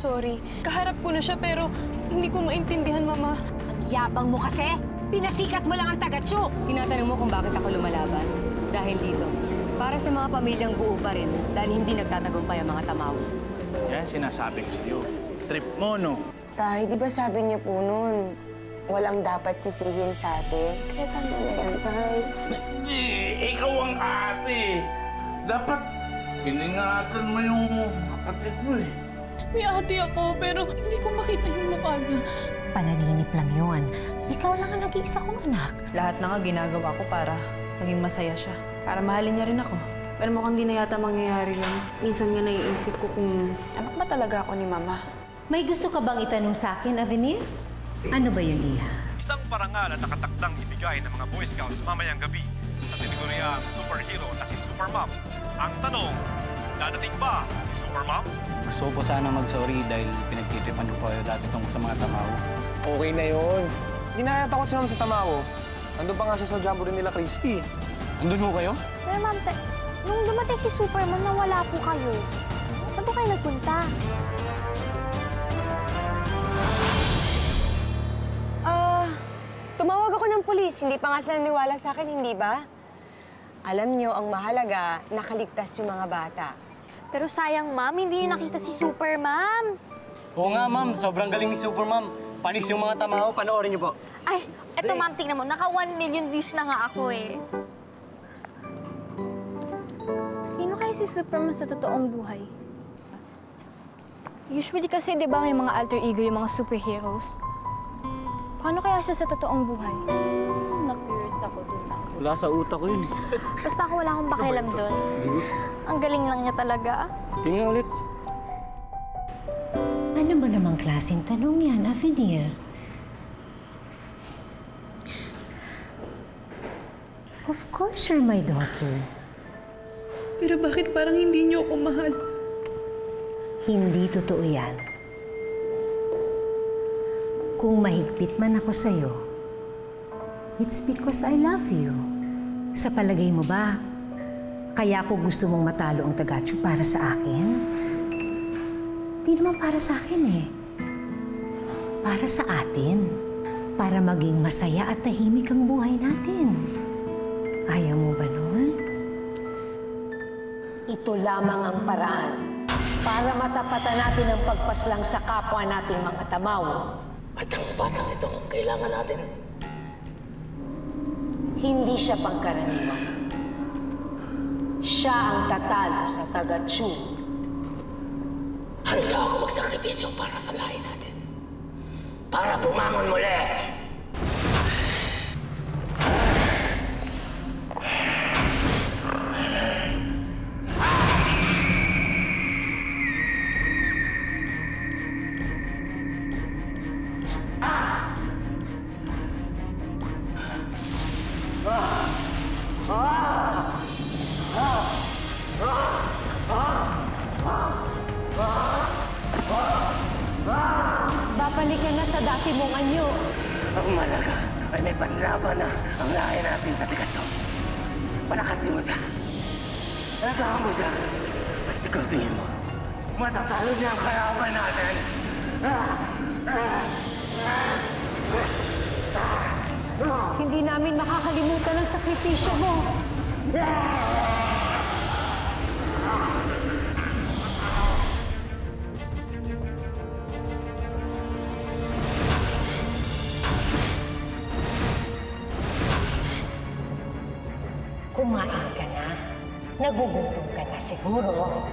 sorry. Kaharap ko na siya pero hindi ko maintindihan, Mama. Ang yabang mo kasi! Pinasikat mo lang ang taga-Chu! Tinatanong mo kung bakit ako lumalaban. Dahil dito. Para sa mga pamilyang buo pa rin dahil hindi nagtatagumpay ang mga tamaw. Yan, sinasabi ko sa'yo. Trip mo, no? Tay, di ba sabi niyo po nun, walang dapat sisihin sa atin? Kaya tama na yan, Tay. Hindi, ikaw ang ate. Dapat iningatan mo yung kapatid mo eh. May ate ako pero hindi ko makita yung mukha niya. Pananinip lang yun. Ikaw lang ang nag-iisa kong anak. Lahat na nga ginagawa ko para maging masaya siya. Para mahalin niya rin ako. Pero mukhang di na yata mangyayari yun. Minsan nga naiisip ko kung anak ba talaga ako ni Mama. May gusto ka bang itanong sa akin, Avenir? Ano ba yun, Iha? Isang parangal na nakatakdang ibigay ng mga Boy Scouts mamayang gabi sa tiniguriang superhero na si Supermom. Ang tanong, dadating ba si Supermom? Gusto ko po sana mag-sorry dahil pinagtitripan ko po dati tungkol sa mga tamaw. Okay na yun. Hindi na natakot si Ma'am sa tamawo. Nandun pa nga siya sa jamboree nila, Christy. Andun ho kayo? Pero ma'am, nung dumating si Superman, nawala po kayo. Saan po kayo nagpunta? Tumawag ako ng pulis. Hindi pa nga sila naniwala sa akin, hindi ba? Alam niyo, ang mahalaga, nakaligtas yung mga bata. Pero sayang, ma'am, hindi niyo nakita si Superman. Oo nga, ma'am. Sobrang galing ni Supermom. Panis yung mga tamaw. Panoorin niyo po. Ay, eto ma'am, tingnan mo. Naka 1 million views na nga ako eh. Sino kaya si Superman sa totoong buhay? Usually kasi, di ba, may mga alter ego yung mga superheroes? Paano kaya siya sa totoong buhay? Na-curious ako dun. Wala sa utak ko yun. Basta ako wala akong pakialam dun. Ang galing lang niya talaga. Tingnan ulit. Ano ba namang klaseng tanong yan, Avenir? Of course you're my daughter. Pero bakit parang hindi niyo ako mahal? Hindi totoo yan. Kung mahigpit man ako sa'yo, it's because I love you. Sa palagay mo ba, kaya ako gusto mong matalo ang taga-Chu para sa akin? Di naman para sa akin eh. Para sa atin. Para maging masaya at tahimik ang buhay natin. Ayaw mo ba nun? Ito lamang ang paraan para matapatan natin ang pagpaslang sa kapwa nating mga tamaw. At ang batang itong kailangan natin. Hindi siya pangkaraniwan. Siya ang tatalo sa taga-Chu. Handa ako magsakripisyo para sa lahi natin. Para bumangon muli! Babalikan na sa dati mong anyo. Ang malaga ay may panlaban na ang lahi natin sa tigatso. Palakasin mo siya. Nagawa mo siya. At siguraduhin mo, matatalo niya ang kalaban natin. Hindi namin makakalimutan ang sakripisyo mo. Kumain ka na. Nagugutom ka na siguro.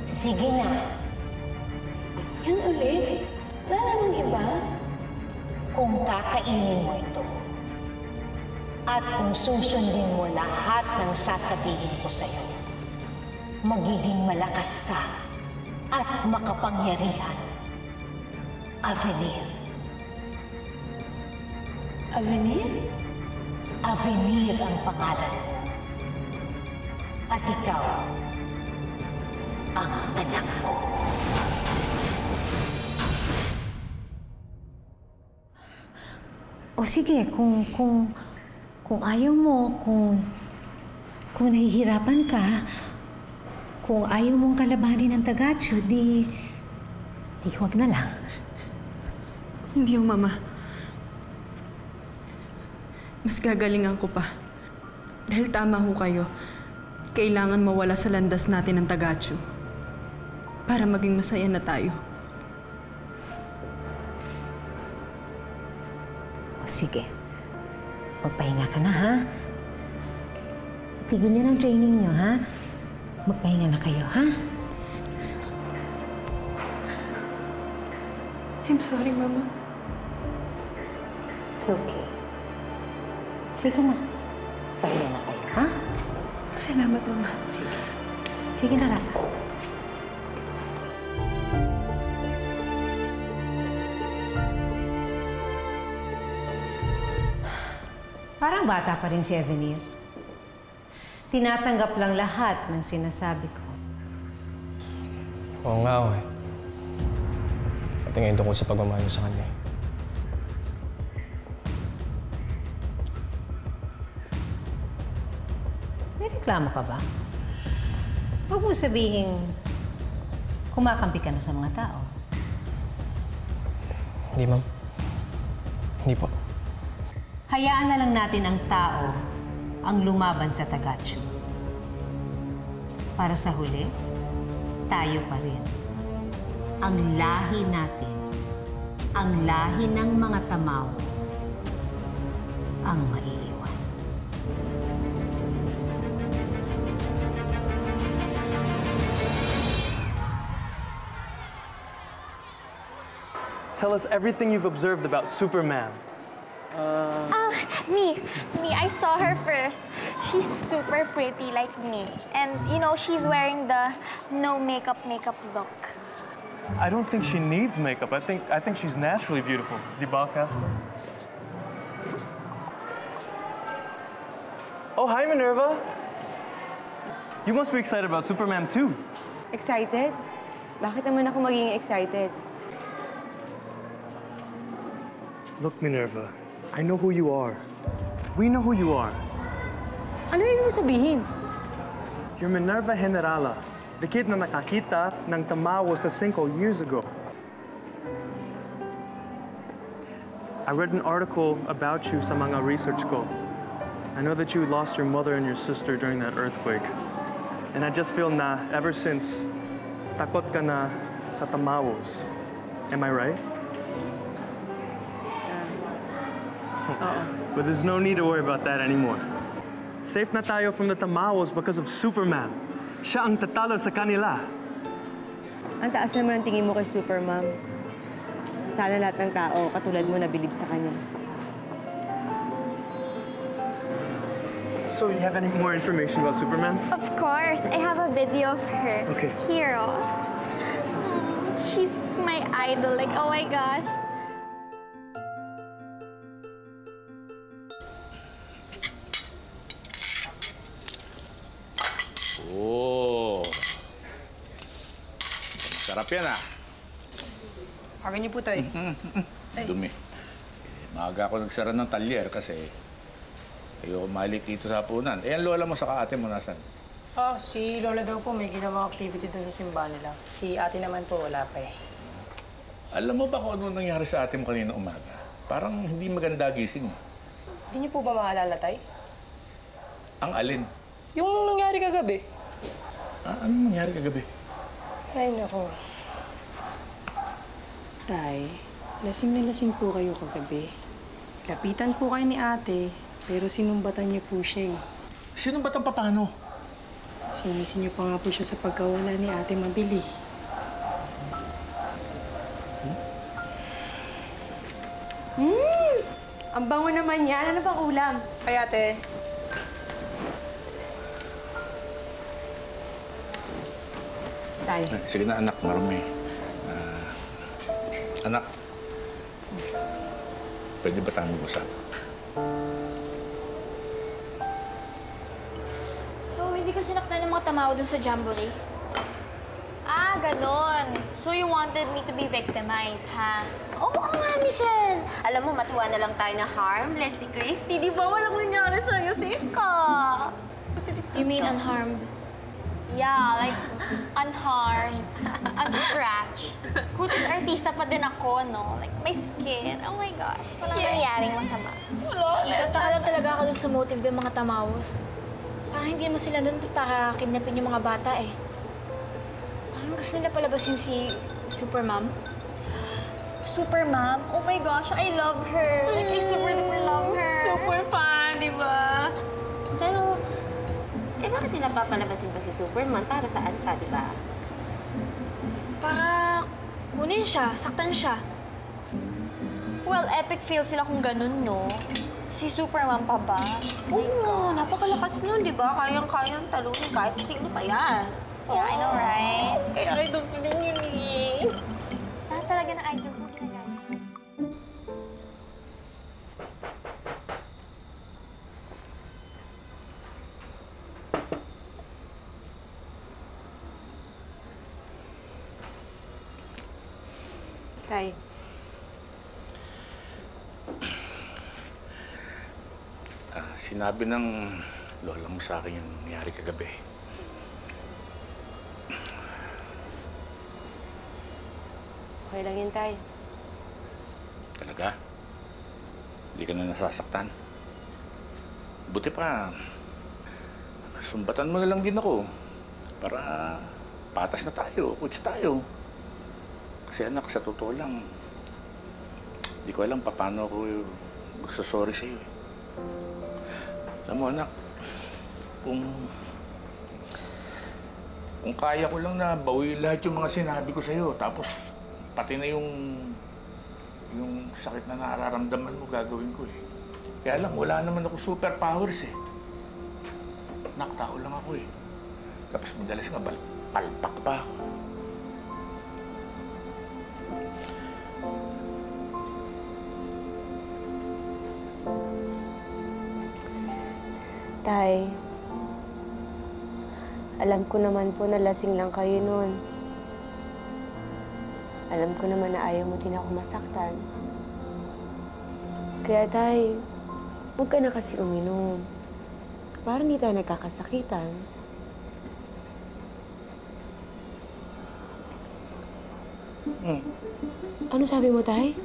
Sige na. Yan ulit? Wala namang iba? Kung kakainin mo ito, at kung susundin mo lahat ng sasabihin ko sa'yo, magiging malakas ka at makapangyarihan. Avenir. Avenir? Avenir ang pangalan mo. At ikaw, ang anak ko. O sige, kung ayaw mo, kung nahihirapan ka, kung ayaw mong kalabanin ng taga-Chu, di Di, huwag na lang. Hindi ho, Mama. Mas gagalingan ko pa. Dahil tama ho kayo. Kailangan mawala sa landas natin ang Tagachu. Para maging masaya na tayo. O sige. Magpahinga ka na, ha? Tigil niyo ng training niyo, ha? Magpahinga na kayo, ha? I'm sorry, Mama. It's okay. Sige na. Pahinga na kayo, ha? Salamat, Mama. Sige. Sige na, Rafa. Parang bata pa rin si Avenir. Tinatanggap lang lahat ng sinasabi ko. Oo nga, eh. Pati ngayon tungkol sa pagmamahal sa kanya. May reklamo ka ba? Huwag mo sabihin kumakampi ka na sa mga tao. Hindi, Ma'am. Hindi po. Hayaan na lang natin ang tao ang lumaban sa Tagachu. Para sa huli, tayo pa rin. Ang lahi natin, ang lahi ng mga Tamao, ang maiiwan. Tell us everything you've observed about Superman. Me, I saw her first. She's super pretty like me. And, you know, she's wearing the no makeup look. I don't think she needs makeup. I think she's naturally beautiful. Di ba, Casper? Oh, hi, Minerva. You must be excited about Superman too. Excited? Bakit naman ako maging excited? Look, Minerva, I know who you are. We know who you are. Ano yun mo sabihin? You're Minerva Generala, the kid na nakakita ng Tamao sa 5 years ago. I read an article about you sa mga research ko. I know that you lost your mother and your sister during that earthquake. And I just feel na, ever since, takot ka na sa Tamaos. Am I right? But there's no need to worry about that anymore. Safe na tayo from the Tamaos because of Superman. Siya ang tatalo sa kanila. Ang taas naman ang tingin mo kay Supermom. Sana lahat ng tao katulad mo nabilib sa kanya. So, you have any more information about Superman? Of course, I have a video of her. Okay. Here, oh. She's my idol. Like, oh my gosh. Oh. Sarap yan, ah. Pagan niyo po, Tay. Dumi. Maaga ako nagsara ng talyer kasi ayoko malik dito sa hapunan. Eh, ang lola mo sa ate mo nasan? Si Lola daw po may ginawang activity doon sa simbahan nila. Si ate naman po, wala pa eh. Alam mo ba kung ano nangyari sa ate mo kanina umaga? Parang hindi maganda gising. Hindi niyo po ba maalala, Tay? Ang alin? Yung nangyari kagabi. Ano nangyari kagabi? Ay, naku. Tay, lasing na lasing po kayo kagabi. Lapitan po kayo ni ate, pero sinumbatan niyo po siya eh. Sinumbatan pa paano? Sinisi niyo pa nga po siya sa pagkawala ni ate Mabili. Ang bango naman yan. Ano bang ulam? Ay, ate. Tay. Sige na, anak. Marami. Anak. Pwede ba tayo mag-usap? So, hindi ka sinaktan ng mga Tamao dun sa Jamboree? Ah, ganon. So, you wanted me to be victimized, ha? Oo nga, Michelle. Alam mo, matuwa na lang tayo na harmless si Christy. Di ba walang nangyari sa'yo? Safe ka. You mean unharmed? Yeah, like, unharmed, unscratched. Kutis artista pa din ako, no? Like, my skin. Oh my God. Walang nangyaring masama. Tataka lang talaga ako dun sa motive ng mga tamawos. Parang hindi mo sila dun para kidnapin yung mga bata eh. Parang gusto nila palabasin si Supermom. Supermom? Oh my gosh, I love her. Like, I super duper love her. Super fan, di ba? Pero, bakit nila papalabasin pa si Superman? Para saan pa, di ba? Para kunin siya, saktan siya. Well, epic fail sila kung ganun, no? Si Superman pa ba? Oo, napakalakas nun, di ba? Kayang-kayang talunin kahit sino pa yan. Yeah, I know, right? Kaya idol ko din yun eh. Lahat talaga ng idol ko ginagaya. Tay. Sinabi ng lola mo sa akin yung nangyari kagabi. Okay lang yun, Tay. Talaga? Hindi ka na nasasaktan? Buti pa, sumbatan mo na lang din ako para patas na tayo, coach tayo. Kasi anak, sa totoo lang, hindi ko alam paano ako magsasorry sa'yo. Alam mo, anak, kung kaya ko lang na bawiin lahat yung mga sinabi ko sa'yo, tapos pati na yung sakit na nararamdaman mo gagawin ko eh. Kaya lang, wala naman ako superpowers eh. Anak, tao lang ako eh. Tapos madalas nga, palpak pa ako. Tay, alam ko naman po na lasing lang kayo noon. Alam ko naman na ayaw mo din ako masaktan. Kaya, Tay, huwag ka na kasi uminom. Para hindi tayo nagkakasakitan. Ano sabi mo, Tay?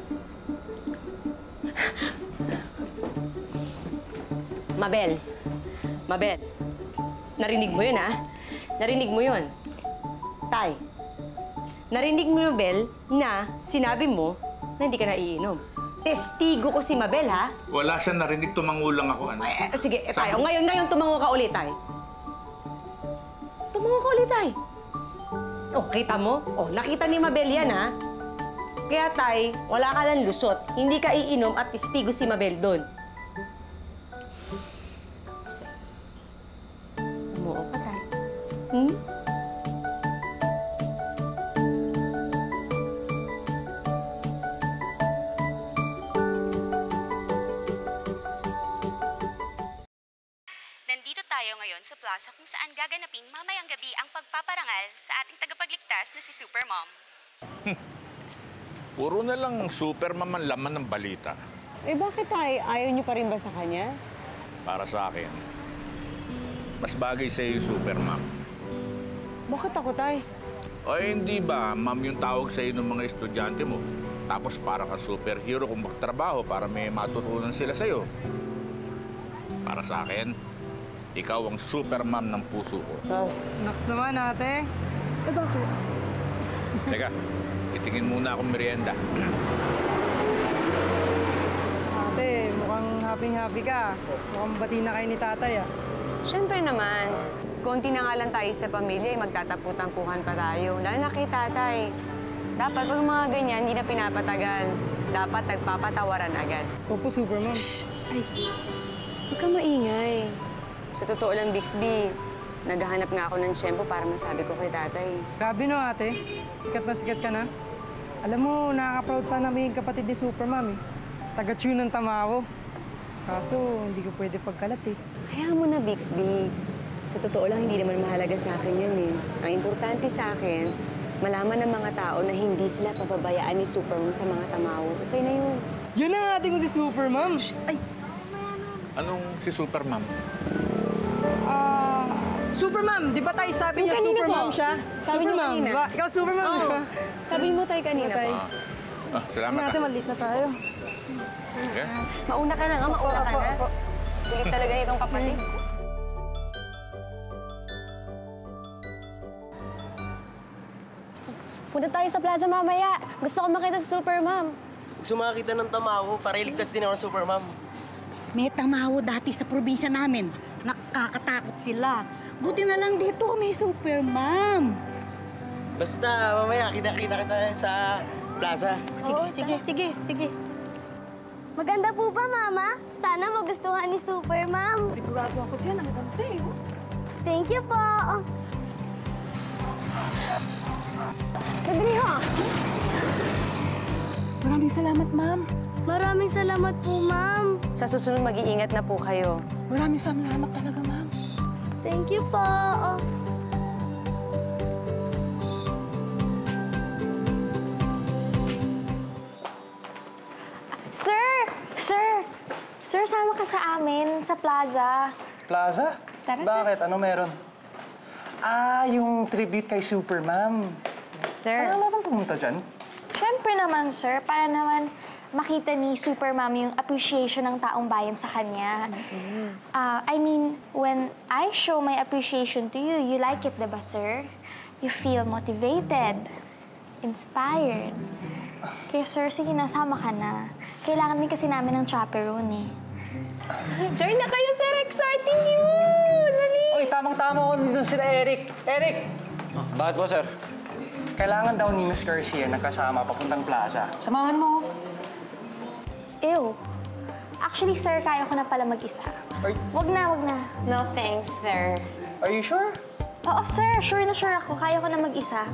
Mabel, narinig mo yun, ha? Narinig mo yun. Tay, narinig mo, Mabel, na sinabi mo na hindi ka na iinom. Testigo ko si Mabel, ha? Wala siya narinig, tumango lang ako, anak. Sige, tayo. Ngayon tumango ka ulit, Tay. Tumango ka ulit, Tay. Oh, kita mo? Oh, nakita ni Mabel yan, ha? Kaya, Tay, wala ka lang lusot. Hindi ka iinom at testigo si Mabel doon. Umuo ka, Tay. Nandito tayo ngayon sa plaza kung saan gaganapin mamayang gabi ang pagpaparangal sa ating tagapagligtas na si Supermom. Puro na lang Supermom ang laman ng balita. Bakit, Tay? Ayaw niyo pa rin ba sa kanya? Para sa akin, mas bagay sa'yo yung Supermom. Bakit ako, Tay? O hindi ba, ma'am yung tawag sa'yo ng mga estudyante mo? Tapos para ka superhero kung magtrabaho para may matutunan sila sa'yo. Para sa akin, ikaw ang Supermom ng puso ko. Naks naman, ate. Bakit? Teka, itingin muna akong merienda. Ate, mukhang happy-happy ka. Mukhang bati na kayo ni tatay, ah. Siyempre naman. Konti na nga lang tayo sa pamilya, magtatapu-tampuhan pa tayo. Lalo na kay tatay. Dapat pag mga ganyan, hindi na pinapatagal. Dapat nagpapatawaran agad. Opo, Supermom. Ay, huwag ka maingay. Sa totoo lang, Bixby, naghahanap nga ako ng tiyempo para masabi ko kay tatay. Grabe no, ate. Sikat ka na. Alam mo, nakaka-proud sana maging kapatid ni Supermom eh. Taga-tune ng Tamawo. Kaso, hindi ko pwede pagkalat eh. Hayaan mo na, Bixby. Sa totoo lang, hindi naman mahalaga sa akin yun eh. Ang importante sa akin, malaman ng mga tao na hindi sila pababayaan ni Supermom sa mga Tamawo. Okay na yun. Yun ang ate ko si Supermom. Ay! Anong si Supermom? Supermom, di ba tayo sabi Yung niya kanina Supermom po. siya? Sabi niyo Supermom, kanina. di ba? Ikaw Supermom, di ba? Sabi mo tayo kanina Tay. po. Salamat Natin, malit na tayo. Sige. Mauna ka na nga, mauna ka na. Kulit talaga nitong kapatid. Punta tayo sa plaza mamaya. Gusto ko makita si Supermom. Gusto makakita ng tamaho para iligtas din ako ng Supermom. May tamaho dati sa probinsya namin. Nakakatakot sila. Buti na lang dito may Supermom. Basta, mamaya, kita-kita kita sa plaza. Sige. Maganda po ba, Mama? Sana magustuhan ni Supermom. Sigurado ako dyan. Ang ganda eh. Thank you po. Sandali ha! Maraming salamat, ma'am. Maraming salamat po, Ma'am. Sa susunod, mag-iingat na po kayo. Maraming salamat talaga, ma'am. Thank you po. Sir, sama ka sa amin sa plaza. Plaza? Tara, Bakit? Ano meron? Yung tribute kay Supermom. Sir. Ano naman pumunta dyan? Siyempre naman, sir, para naman makita ni Supermom yung appreciation ng taong bayan sa kanya. I mean, when I show my appreciation to you, you like it, diba, sir? You feel motivated, inspired. Kaya, sir, sige, nasama ka na. Kailangan din kasi namin ng chaperone, eh. Join na kayo, sir! Exciting yun! Dali! Uy, tamang-tama ko dito sila Eric. Eric! Bakit po, sir? Kailangan daw ni Miss Garcia nagkasama papuntang plaza. Samahan mo. Ew. Actually, sir, kaya ko na pala mag-isa. Wag na. No thanks, sir. Are you sure? Oo, sir. Sure na sure ako. Kaya ko na mag-isa.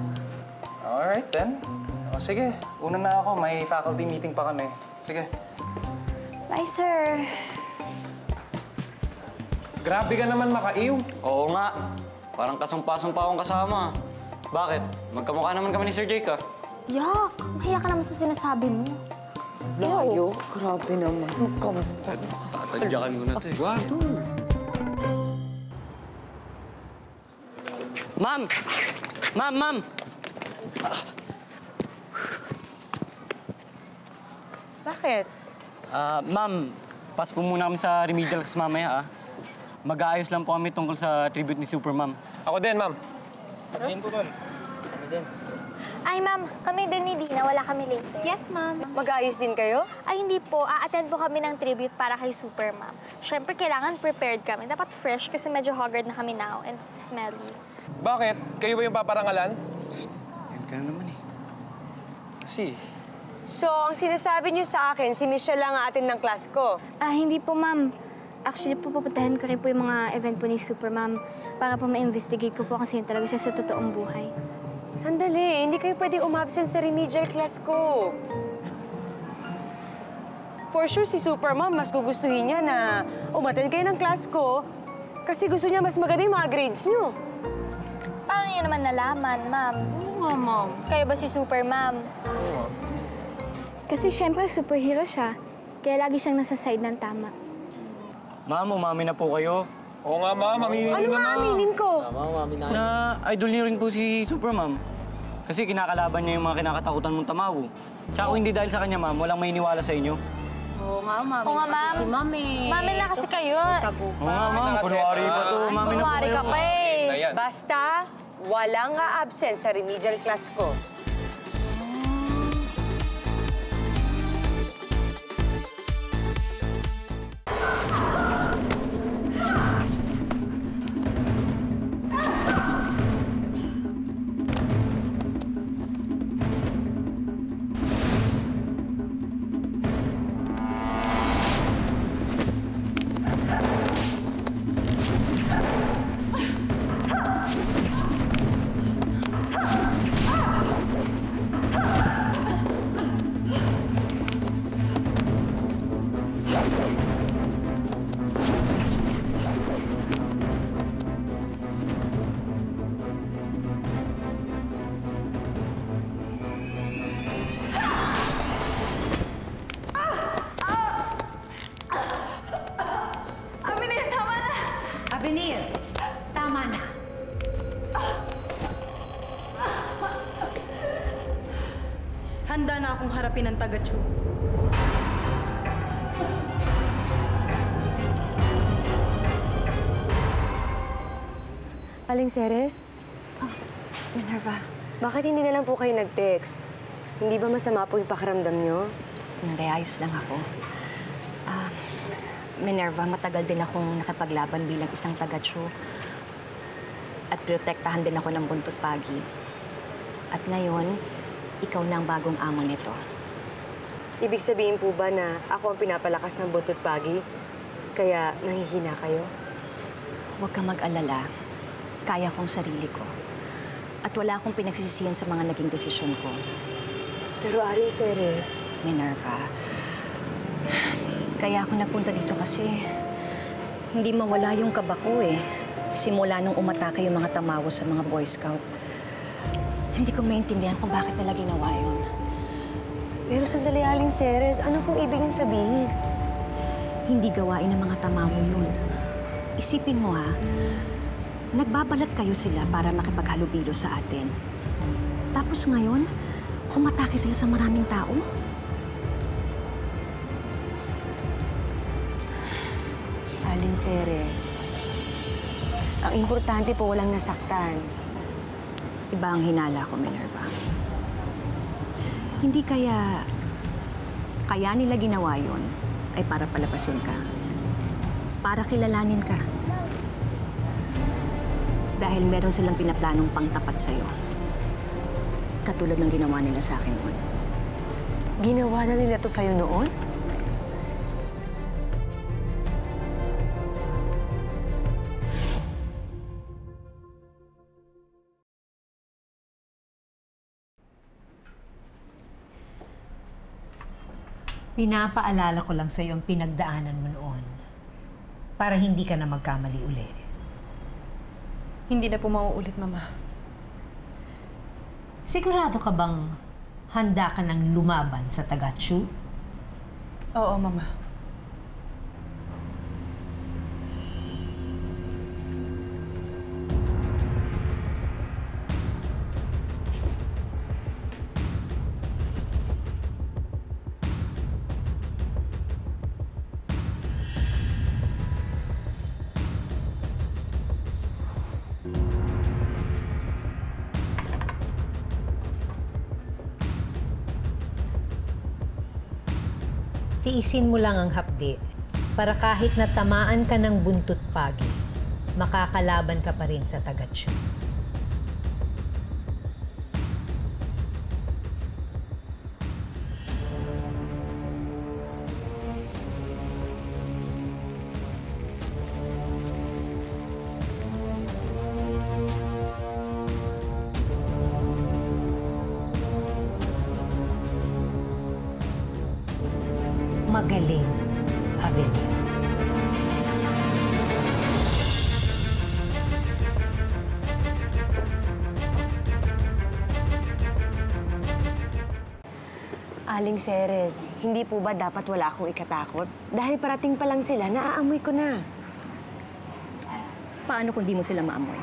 Alright, then. O, sige. Una na ako. May faculty meeting pa kami. Sige. Bye, sir. Grabe ka naman, Makaiw. Oo nga. Parang kasumpa-sumpa akong kasama. Bakit? Magkamukha naman kami ni Sir Jake, ah. Yak! Mahiya ka naman sa sinasabi mo. Layo? Grabe naman. Tatadyakan ko na ito, eh. Gato. Ma'am! Ma'am! Bakit? Ma'am, pas po muna kami sa remedial class mamaya, ah. Mag-aayos lang po kami tungkol sa tribute ni Supermom. Ako din, ma'am. Din po, ma'am. Ay, ma'am. Kami din ni Dina. Wala kami late. Yes, ma'am. Mag-aayos din kayo? Ay, hindi po. A-attend po kami ng tribute para kay Supermom. Siyempre, kailangan prepared kami. Dapat fresh kasi medyo haggard na kami now and smelly. Bakit? Kayo ba yung paparangalan? Yan ka na naman, eh. Kasi... So, ang sinasabi niyo sa akin, si Michelle lang ang atin ng class ko. Hindi po, ma'am. Actually po, pupuntahan ko rin po yung mga event po ni Supermom para po ma-investigate ko po kasi yun talaga siya sa totoong buhay. Sandali, hindi kayo pwede umabsent sa remedial class ko. For sure, si Supermom, mas gugustuhin niya na umattend kayo ng class ko kasi gusto niya mas maganda yung mga grades niyo. Paano niyo naman nalaman, ma'am? Oo nga, ma'am. Kayo ba si Supermom? Oo. Kasi syempre, superhero siya. Kaya lagi siyang nasa side ng tama. Ma'am, umami na po kayo. Oo nga, ma'am. Aminin Ano nga aminin ko? Na idol niyo rin po si Supermom. Kasi kinakalaban niya yung mga kinakatakutan mong tamaho. Tsaka kung hindi dahil sa kanya, ma'am, walang may iniwala sa inyo. Oo nga, ma'am. Oo nga, ma'am. Si mami. Mami na kasi kayo. Oo nga, ma'am. Kunwari pa to. Mami na po Kunwari kayo. ka pa eh. Basta, walang absent sa remedial class ko. akong harapin ang taga-Chu. Aling Ceres? Minerva. Bakit hindi na lang po kayo nag-text? Hindi ba masama po yung pakiramdam nyo? Hindi, ayos lang ako. Minerva, matagal din akong nakipaglaban bilang isang taga-Chu. At protektahan din ako ng Buntot Pagi. At ngayon, ikaw na ang bagong amo nito. Ibig sabihin po ba na ako ang pinapalakas ng Buntot Pagi? Kaya nangihina kayo? Huwag kang mag-alala. Kaya kong sarili ko. At wala akong pinagsisisihan sa mga naging desisyon ko. Pero Aling Ceres... Minerva, kaya ako nagpunta dito kasi hindi mawala yung kaba ko eh. Simula nung umatake yung mga tamawo sa mga Boy Scout. Hindi ko maintindihan kung bakit nila ginawa yun. Pero sandali, Aling Ceres, ano pong ibig niyong sabihin? Hindi gawain ng mga tamawo yun. Isipin mo ha, nagbabalat kayo sila para makipaghalubilo sa atin. Tapos ngayon, umatake sila sa maraming tao? Aling Ceres, ang importante po walang nasaktan. Iba ang hinala ko, Minerva. Hindi kaya nila ginawa yun ay para palapasin ka. Para kilalanin ka. Dahil meron silang pinaplanong pangtapat sa'yo. Katulad ng ginawa nila sa akin noon. Ginawa na nila to sa'yo noon? Pinapaalala ko lang sa'yo ang pinagdaanan mo noon para hindi ka na magkamali uli. Hindi na po mauulit, Mama. Sigurado ka bang handa ka ng lumaban sa taga-Chu? Oo, Mama. Tiisin mo lang ang hapdi para kahit natamaan ka ng Buntot Pagi, makakalaban ka pa rin sa taga-Chu. Magaling, Avenue. Aling Ceres, hindi po ba dapat wala akong ikatakot? Dahil parating pa lang sila, naaamoy ko na. Paano kung di mo sila maamoy?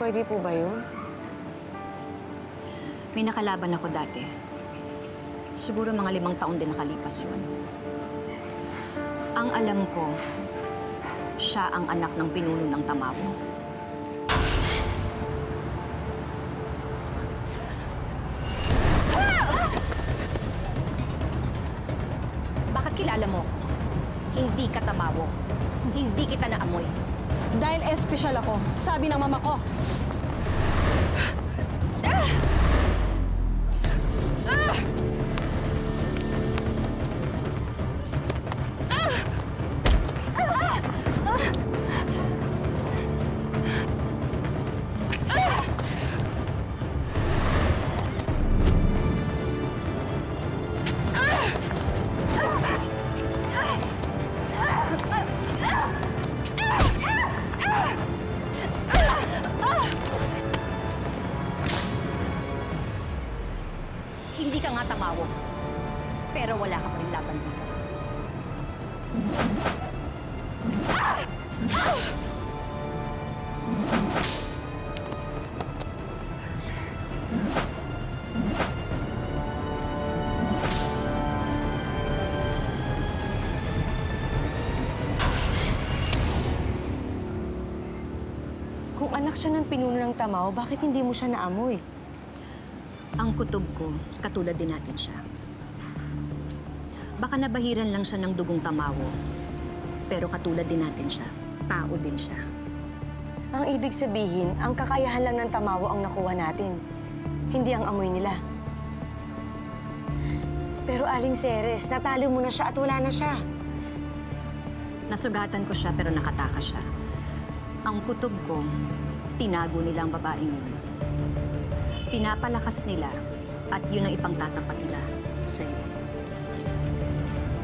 Pwede po ba yun? May nakalaban ako dati. Siguro mga 5 taon din nakalipas yun. Ang alam ko, siya ang anak ng pinuno ng Tamawo. Bakit kilala mo ako? Hindi ka Tamawo. Hindi kita naamoy. Dahil espesyal ako, sabi ng mama ko. anak siya ng pinuno ng Tamao, bakit hindi mo siya naamoy? Ang kutob ko, katulad din natin siya. Baka nabahiran lang siya ng dugong Tamawo, pero katulad din natin siya. Tao din siya. Ang ibig sabihin, ang kakayahan lang ng Tamawo ang nakuha natin. Hindi ang amoy nila. Pero Aling Ceres, natalo mo na siya at wala na siya. Nasugatan ko siya pero nakatakas siya. Ang kutob ko, tinago nila ang babaeng yun. Pinapalakas nila at yun ang ipangtatapat nila sa'yo.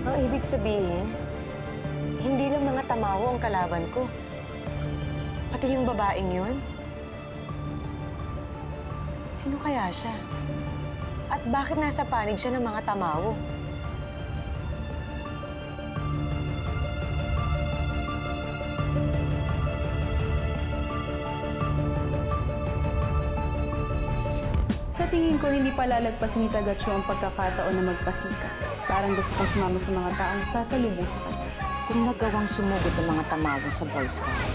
Ang ibig sabihin, hindi lang mga Tamawo ang kalaban ko. Pati yung babaeng yun. Sino kaya siya? At bakit nasa panig siya ng mga Tamawo? Sa tingin ko, hindi pa lalagpasin ni Tagacho ang pagkakataon na magpasikat. Parang gusto kong sumama sa mga taong sasalubong sa kanya. Kung nagawang sumugod ng mga Tamawo sa Boy Scout,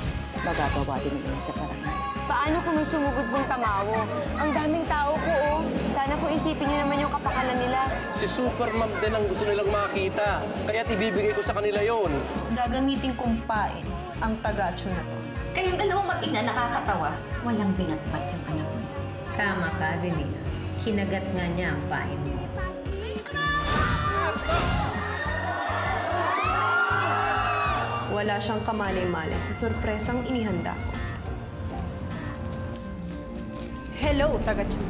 magagawa din yun sa parangal. Paano kung may sumugod mong Tamawo? Ang daming tao ko, oh. Sana po isipin niyo naman yung kapakalan nila. Si Super Mom din ang gusto nilang makita. Kaya't ibibigay ko sa kanila yon. Gagamitin kong pain ang Tagacho na to. Kayong dalawang mag-ina nakakatawa. Walang binatbat yung anak mo. Tama ka, Adeline. Kinagat nga niya ang pain mo. Wala siyang kamalay-malay sa sorpresang inihanda ko. Hello, Tagacho.